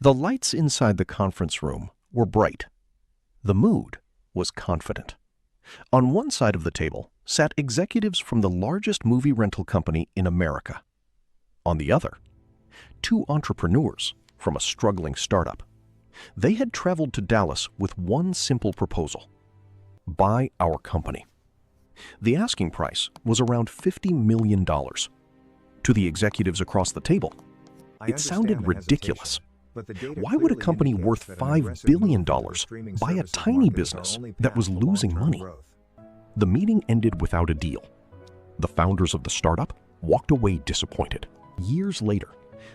The lights inside the conference room were bright. The mood was confident. On one side of the table sat executives from the largest movie rental company in America. On the other, two entrepreneurs from a struggling startup. They had traveled to Dallas with one simple proposal: buy our company. The asking price was around $50 million. To the executives across the table, it sounded ridiculous. Why would a company worth $5 billion buy a tiny business that was losing money? The meeting ended without a deal. The founders of the startup walked away disappointed. Years later,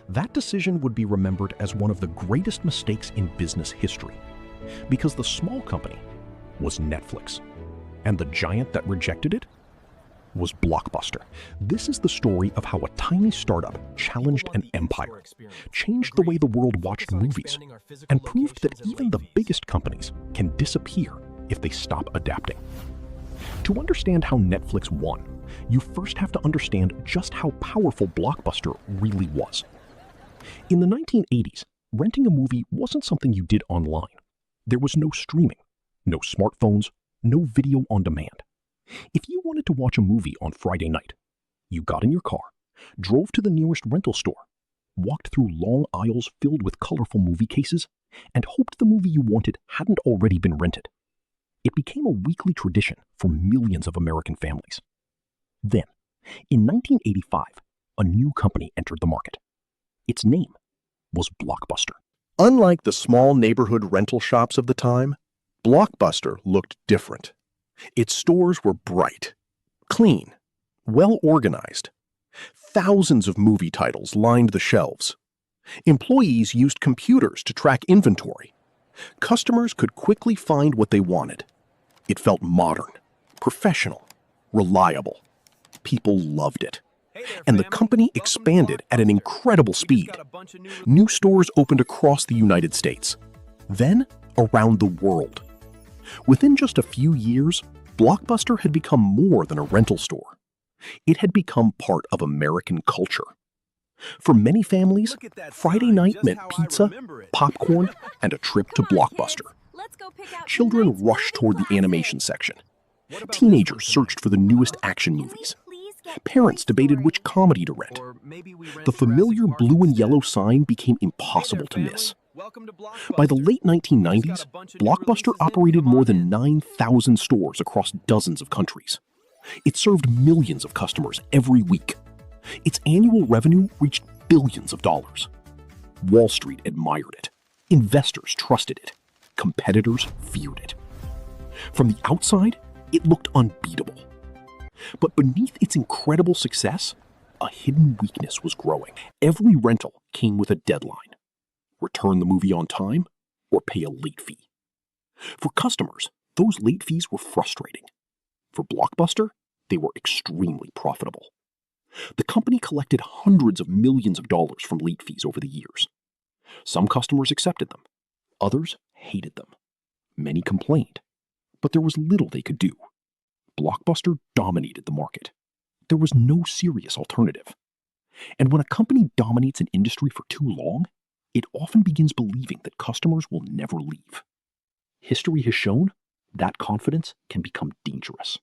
that decision would be remembered as one of the greatest mistakes in business history, because the small company was Netflix, and the giant that rejected it was Blockbuster. This is the story of how a tiny startup challenged an empire, changed the way the world watched movies, and proved that even the biggest companies can disappear if they stop adapting. To understand how Netflix won, you first have to understand just how powerful Blockbuster really was. In the 1980s, renting a movie wasn't something you did online. There was no streaming, no smartphones, no video on demand. If you wanted to watch a movie on Friday night, you got in your car, drove to the nearest rental store, walked through long aisles filled with colorful movie cases, and hoped the movie you wanted hadn't already been rented. It became a weekly tradition for millions of American families. Then, in 1985, a new company entered the market. Its name was Blockbuster. Unlike the small neighborhood rental shops of the time, Blockbuster looked different. Its stores were bright, clean, well-organized. Thousands of movie titles lined the shelves. Employees used computers to track inventory. Customers could quickly find what they wanted. It felt modern, professional, reliable. People loved it. And the company expanded at an incredible speed. New stores opened across the United States, then around the world. Within just a few years, Blockbuster had become more than a rental store. It had become part of American culture. For many families, Friday night meant pizza, popcorn, and a trip to Blockbuster. Children rushed toward the animation section. Teenagers searched for the newest action movies. Parents debated which comedy to rent. The familiar blue and yellow sign became impossible to miss. By the late 1990s, Blockbuster operated more than 9,000 stores across dozens of countries. It served millions of customers every week. Its annual revenue reached billions of dollars. Wall Street admired it. Investors trusted it. Competitors feared it. From the outside, it looked unbeatable. But beneath its incredible success, a hidden weakness was growing. Every rental came with a deadline. Return the movie on time or pay a late fee. For customers, those late fees were frustrating. For Blockbuster, they were extremely profitable. The company collected hundreds of millions of dollars from late fees over the years. Some customers accepted them. Others hated them. Many complained. But there was little they could do. Blockbuster dominated the market. There was no serious alternative. And when a company dominates an industry for too long, it often begins believing that customers will never leave. History has shown that confidence can become dangerous.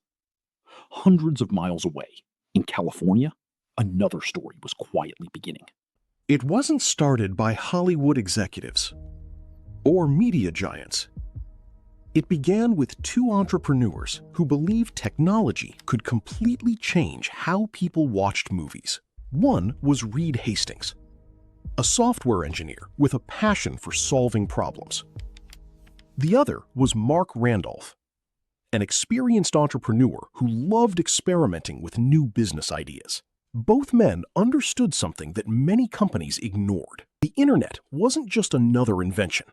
Hundreds of miles away, in California, another story was quietly beginning. It wasn't started by Hollywood executives or media giants. It began with two entrepreneurs who believed technology could completely change how people watched movies. One was Reed Hastings, a software engineer with a passion for solving problems. The other was Mark Randolph, an experienced entrepreneur who loved experimenting with new business ideas. Both men understood something that many companies ignored. The internet wasn't just another invention.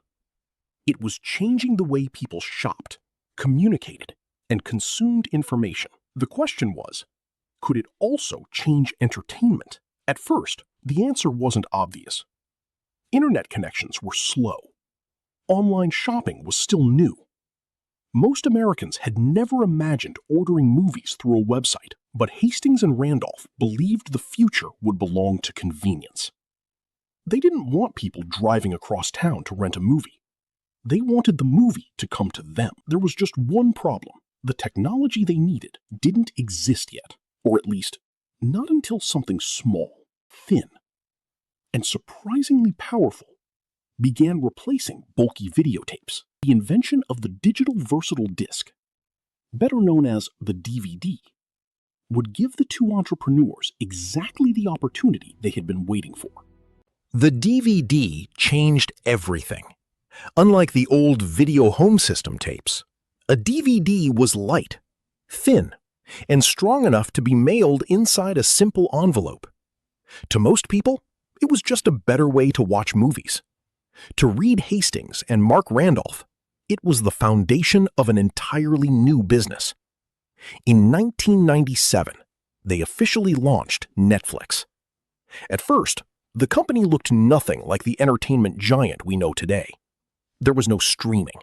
It was changing the way people shopped, communicated, and consumed information. The question was, could it also change entertainment? At first, the answer wasn't obvious. Internet connections were slow. Online shopping was still new. Most Americans had never imagined ordering movies through a website, but Hastings and Randolph believed the future would belong to convenience. They didn't want people driving across town to rent a movie. They wanted the movie to come to them. There was just one problem. The technology they needed didn't exist yet, or at least not until something small, thin, and surprisingly powerful began replacing bulky videotapes. The invention of the digital versatile disc, better known as the DVD, would give the two entrepreneurs exactly the opportunity they had been waiting for. The DVD changed everything. Unlike the old video home system tapes, a DVD was light, thin, and strong enough to be mailed inside a simple envelope. To most people, it was just a better way to watch movies. To Reed Hastings and Mark Randolph, it was the foundation of an entirely new business. In 1997, they officially launched Netflix. At first, the company looked nothing like the entertainment giant we know today. There was no streaming,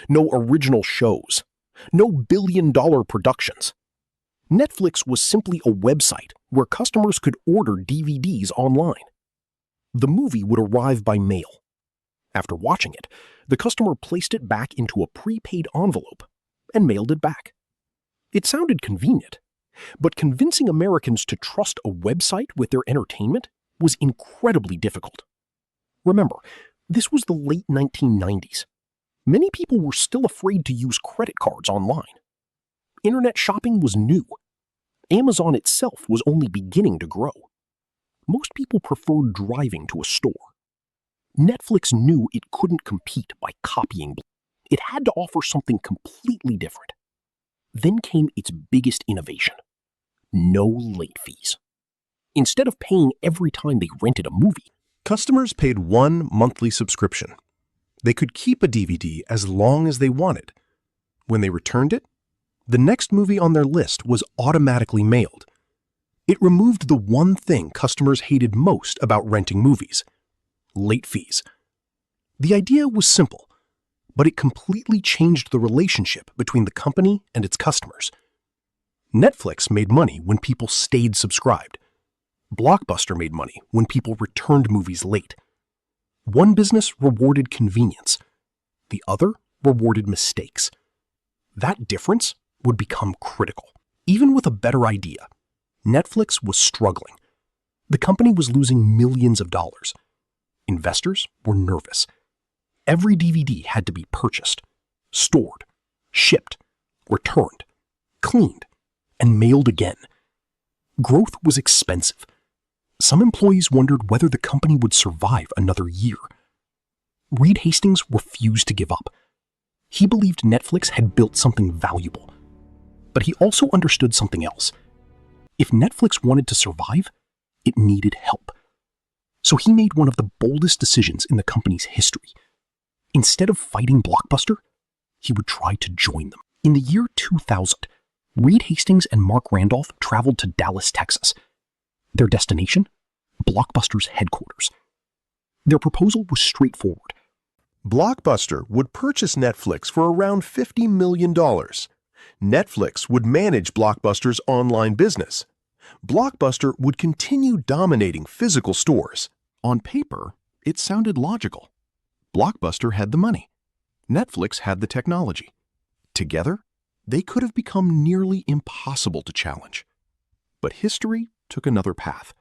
no original shows, no billion-dollar productions. Netflix was simply a website where customers could order DVDs online. The movie would arrive by mail. After watching it, the customer placed it back into a prepaid envelope and mailed it back. It sounded convenient, but convincing Americans to trust a website with their entertainment was incredibly difficult. Remember, this was the late 1990s. Many people were still afraid to use credit cards online. Internet shopping was new. Amazon itself was only beginning to grow. Most people preferred driving to a store. Netflix knew it couldn't compete by copying. It had to offer something completely different. Then came its biggest innovation: no late fees. Instead of paying every time they rented a movie, customers paid one monthly subscription. They could keep a DVD as long as they wanted. When they returned it, the next movie on their list was automatically mailed. It removed the one thing customers hated most about renting movies: late fees. The idea was simple, but it completely changed the relationship between the company and its customers. Netflix made money when people stayed subscribed. Blockbuster made money when people returned movies late. One business rewarded convenience. The other rewarded mistakes. That difference would become critical. Even with a better idea, Netflix was struggling. The company was losing millions of dollars. Investors were nervous. Every DVD had to be purchased, stored, shipped, returned, cleaned, and mailed again. Growth was expensive. Some employees wondered whether the company would survive another year. Reed Hastings refused to give up. He believed Netflix had built something valuable. But he also understood something else. If Netflix wanted to survive, it needed help. So he made one of the boldest decisions in the company's history. Instead of fighting Blockbuster, he would try to join them. In the year 2000, Reed Hastings and Mark Randolph traveled to Dallas, Texas. Their destination? Blockbuster's headquarters. Their proposal was straightforward. Blockbuster would purchase Netflix for around $50 million. Netflix would manage Blockbuster's online business. Blockbuster would continue dominating physical stores. On paper, it sounded logical. Blockbuster had the money. Netflix had the technology. Together, they could have become nearly impossible to challenge. But history took another path.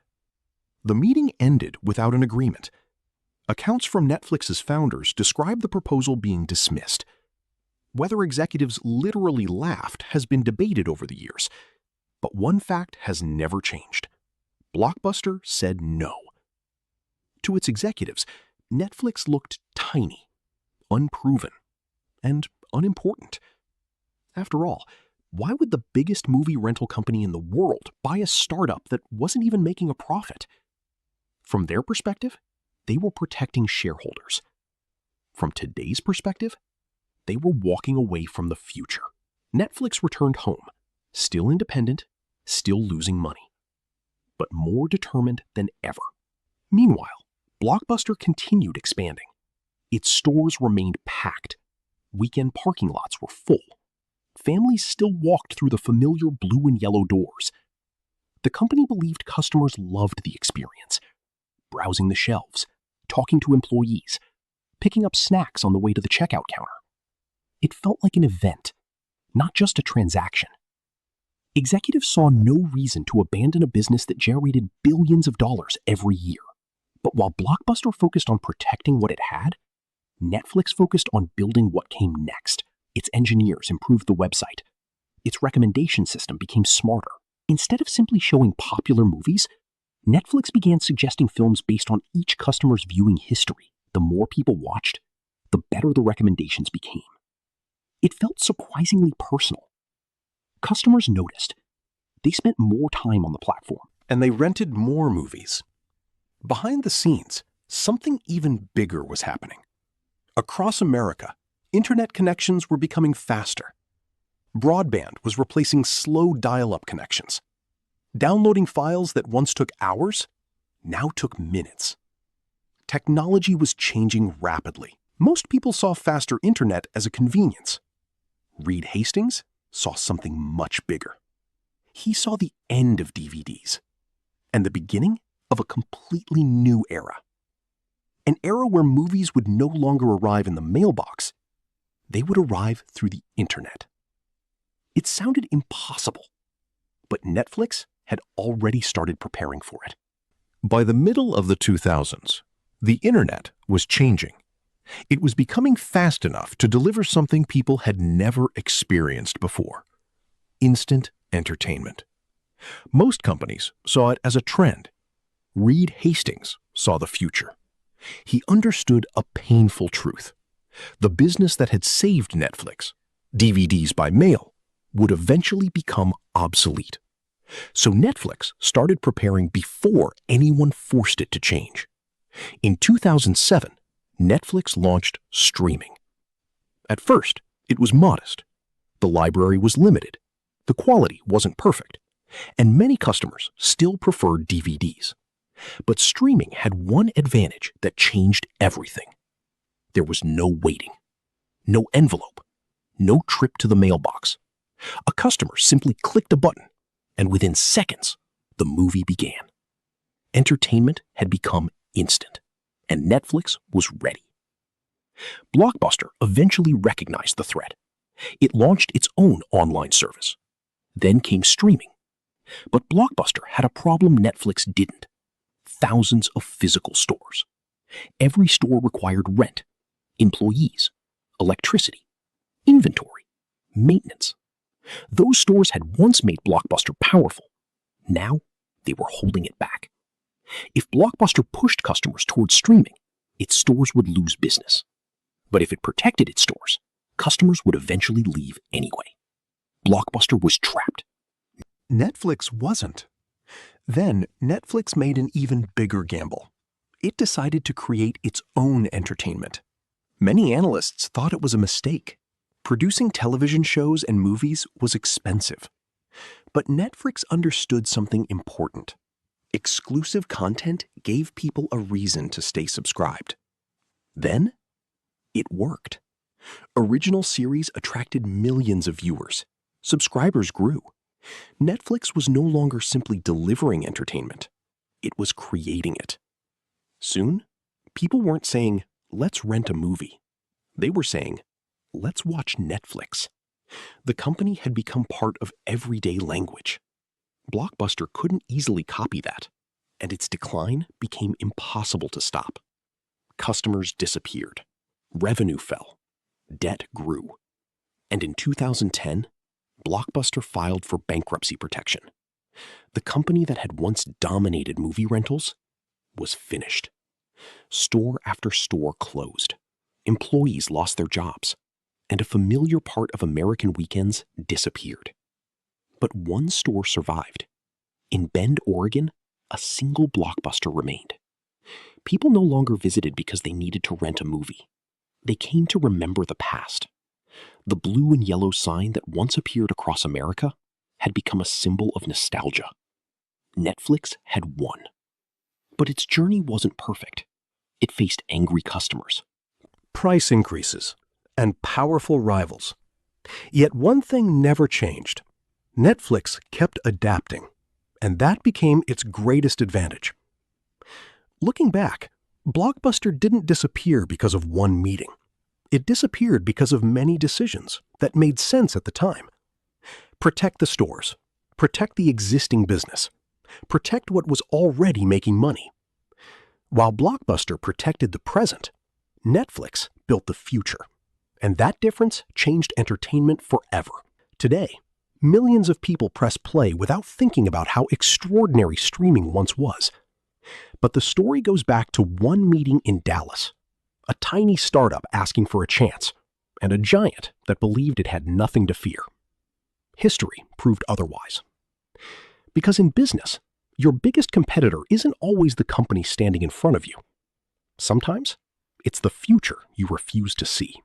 The meeting ended without an agreement. Accounts from Netflix's founders describe the proposal being dismissed. Whether executives literally laughed has been debated over the years. But one fact has never changed. Blockbuster said no. To its executives, Netflix looked tiny, unproven, and unimportant. After all, why would the biggest movie rental company in the world buy a startup that wasn't even making a profit? From their perspective, they were protecting shareholders. From today's perspective, they were walking away from the future. Netflix returned home, still independent, still losing money, but more determined than ever. Meanwhile, Blockbuster continued expanding. Its stores remained packed. Weekend parking lots were full. Families still walked through the familiar blue and yellow doors. The company believed customers loved the experience. Browsing the shelves, talking to employees, picking up snacks on the way to the checkout counter. It felt like an event, not just a transaction. Executives saw no reason to abandon a business that generated billions of dollars every year. But while Blockbuster focused on protecting what it had, Netflix focused on building what came next. Its engineers improved the website. Its recommendation system became smarter. Instead of simply showing popular movies, Netflix began suggesting films based on each customer's viewing history. The more people watched, the better the recommendations became. It felt surprisingly personal. Customers noticed. They spent more time on the platform. And they rented more movies. Behind the scenes, something even bigger was happening. Across America, internet connections were becoming faster. Broadband was replacing slow dial-up connections. Downloading files that once took hours now took minutes. Technology was changing rapidly. Most people saw faster internet as a convenience. Reed Hastings saw something much bigger. He saw the end of DVDs and the beginning of a completely new era. An era where movies would no longer arrive in the mailbox. They would arrive through the internet. It sounded impossible, but Netflix had already started preparing for it. By the middle of the 2000s, the internet was changing. It was becoming fast enough to deliver something people had never experienced before: instant entertainment. Most companies saw it as a trend. Reed Hastings saw the future. He understood a painful truth. The business that had saved Netflix, DVDs by mail, would eventually become obsolete. So Netflix started preparing before anyone forced it to change. In 2007, Netflix launched streaming. At first, it was modest. The library was limited. The quality wasn't perfect. And many customers still preferred DVDs. But streaming had one advantage that changed everything. There was no waiting, no envelope, no trip to the mailbox. A customer simply clicked a button, and within seconds, the movie began. Entertainment had become instant, and Netflix was ready. Blockbuster eventually recognized the threat. It launched its own online service. Then came streaming. But Blockbuster had a problem Netflix didn't: thousands of physical stores. Every store required rent, employees, electricity, inventory, maintenance. Those stores had once made Blockbuster powerful. Now, they were holding it back. If Blockbuster pushed customers towards streaming, its stores would lose business. But if it protected its stores, customers would eventually leave anyway. Blockbuster was trapped. Netflix wasn't. Then Netflix made an even bigger gamble. It decided to create its own entertainment. Many analysts thought it was a mistake. Producing television shows and movies was expensive. But Netflix understood something important. Exclusive content gave people a reason to stay subscribed. Then, it worked. Original series attracted millions of viewers. Subscribers grew. Netflix was no longer simply delivering entertainment. It was creating it. Soon, people weren't saying, "Let's rent a movie." They were saying, "Let's watch Netflix." The company had become part of everyday language. Blockbuster couldn't easily copy that, and its decline became impossible to stop. Customers disappeared. Revenue fell. Debt grew. And in 2010, Blockbuster filed for bankruptcy protection. The company that had once dominated movie rentals was finished. Store after store closed. Employees lost their jobs, and a familiar part of American weekends disappeared. But one store survived. In Bend, Oregon, a single Blockbuster remained. People no longer visited because they needed to rent a movie. They came to remember the past. The blue and yellow sign that once appeared across America had become a symbol of nostalgia. Netflix had won. But its journey wasn't perfect. It faced angry customers, Price increases, and powerful rivals. Yet one thing never changed. Netflix kept adapting, and that became its greatest advantage. Looking back, Blockbuster didn't disappear because of one meeting. It disappeared because of many decisions that made sense at the time. Protect the stores. Protect the existing business. Protect what was already making money. While Blockbuster protected the present, Netflix built the future. And that difference changed entertainment forever. Today, millions of people press play without thinking about how extraordinary streaming once was. But the story goes back to one meeting in Dallas, a tiny startup asking for a chance, and a giant that believed it had nothing to fear. History proved otherwise. Because in business, your biggest competitor isn't always the company standing in front of you. Sometimes, it's the future you refuse to see.